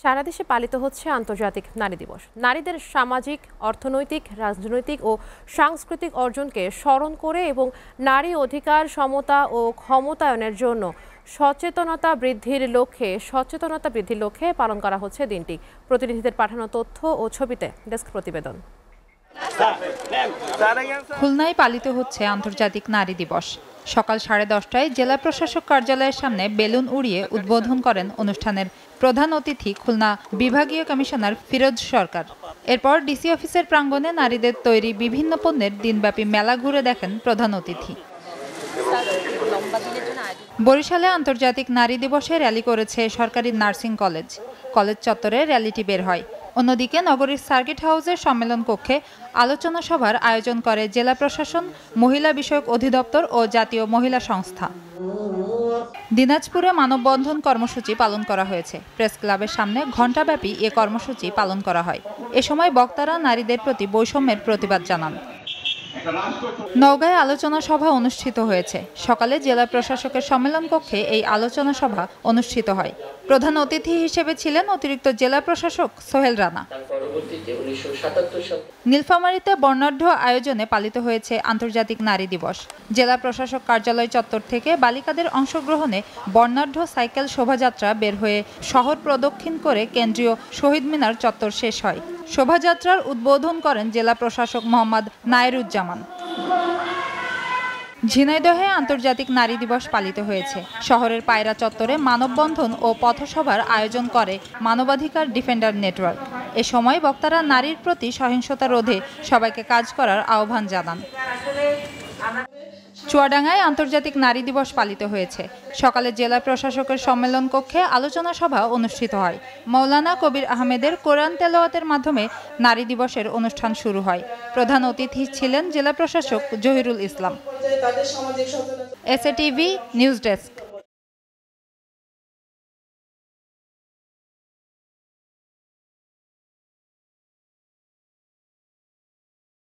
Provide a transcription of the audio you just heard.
সারা দেশে পালিত হচ্ছে আন্তর্জাতিক নারী দিবস। নারীদের সামাজিক, অর্থনৈতিক, রাজনৈতিক ও সাংস্কৃতিক অর্জনকে স্মরণ করে এবং নারী অধিকার, সমতা ও ক্ষমতায়নের জন্য সচেতনতা বৃদ্ধির লক্ষ্যে পালন করা হচ্ছে দিনটি। প্রতিনিধিদের পাঠানো তথ্য ও ছবিতে ডেস্ক প্রতিবেদন। খুলনায় পালিত হচ্ছে আন্তর্জাতিক নারী দিবস। সকাল 10:30টায় জেলা প্রশাসক কার্যালয়ের সামনে বেলুন উড়িয়ে উদ্বোধন করেন অনুষ্ঠানের প্রধান অতিথি খুলনা বিভাগীয় কমিশনার ফিরোজ সরকার। এরপর ডিসি অফিসের প্রাঙ্গণে নারীদের তৈরি বিভিন্ন পণ্যের দিনব্যাপী মেলা ঘুরে দেখেন প্রধান অতিথি। বরিশালে আন্তর্জাতিক নারী দিবসে র্যালি করেছে সরকারি নার্সিং কলেজ। কলেজ চত্বরে র্যালিটি বের হয়। অন্যদিকে নগরীর সার্কিট হাউসের সম্মেলন কক্ষে আলোচনা সভার আয়োজন করে জেলা প্রশাসন, মহিলা বিষয়ক অধিদপ্তর ও জাতীয় মহিলা সংস্থা। দিনাজপুরে মানববন্ধন কর্মসূচি পালন করা হয়েছে। প্রেস ক্লাবের সামনে ঘণ্টাব্যাপী এ কর্মসূচি পালন করা হয়। এ সময় বক্তারা নারীদের প্রতি বৈষম্যের প্রতিবাদ জানান। নওগাঁয় আলোচনা সভা অনুষ্ঠিত হয়েছে। সকালে জেলা প্রশাসকের সম্মেলন কক্ষে এই আলোচনা সভা অনুষ্ঠিত হয়। প্রধান অতিথি হিসেবে ছিলেন অতিরিক্ত জেলা প্রশাসক সোহেল রানা। নীলফামারীতে বর্ণাঢ্য আয়োজনে পালিত হয়েছে আন্তর্জাতিক নারী দিবস। জেলা প্রশাসক কার্যালয় চত্বর থেকে বালিকাদের অংশগ্রহণে বর্ণাঢ্য সাইকেল শোভাযাত্রা বের হয়ে শহর প্রদক্ষিণ করে কেন্দ্রীয় শহীদ মিনার চত্বর শেষ হয়। শোভাযাত্রার উদ্বোধন করেন জেলা প্রশাসক মোহাম্মদ নায়েরুজ্জামান। ঝিনাইদহে আন্তর্জাতিক নারী দিবস পালিত হয়েছে। শহরের পায়রা চত্বরে মানববন্ধন ও পথসভার আয়োজন করে মানবাধিকার ডিফেন্ডার নেটওয়ার্ক। এ সময় বক্তারা নারীর প্রতি সহিংসতা রোধে সবাইকে কাজ করার আহ্বান জানান। চুয়াডাঙ্গায় আন্তর্জাতিক নারী দিবস পালিত হয়েছে। সকালে জেলা প্রশাসকের সম্মেলন কক্ষে আলোচনা সভা অনুষ্ঠিত হয়। মৌলানা কবির আহমেদের কোরআন তেলাওয়াতের মাধ্যমে নারী দিবসের অনুষ্ঠান শুরু হয়। প্রধান অতিথি ছিলেন জেলা প্রশাসক Jahirul Islam. SATV news desk.